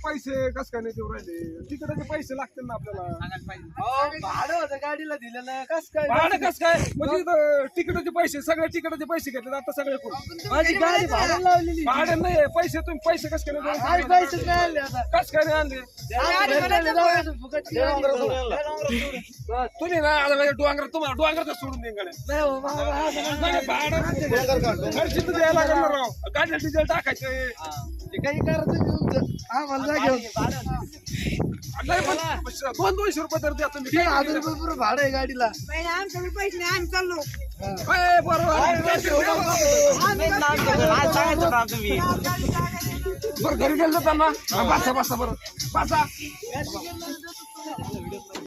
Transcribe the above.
पैसे कस काय नाही देऊ राहिले तिकडे पैसे लागतील ना आपल्याला भाडं होतं गाडीला दिलेलं कस काय भाडं कस काय म्हणजे तिकिटाचे पैसे सगळे तिकिटाचे पैसे घेतले आता सगळे माझी गाडी भाडं लावलेली भाडे नाही पैसे तुम्ही पैसे कस काय नाही काय पैसे नाही आणले आता कस काय नाही आणले तुम्ही ना आता डोंगर तुम्हाला डोंगर सोडून देईन गाड्या भाडं खर्च तर द्यायला लागणार राव गाडीला डिझेल टाकायचं काही करायचं आम्हाला जागेवर नाही पण 200 रुपये तर द्या तुम्ही 3000 रुपये भाडं आहे गाडीला आमच्याकडे पैसे नाही आम्ही चाललो बरं घरी गेलं त्यांना बसा बसा बरं बसा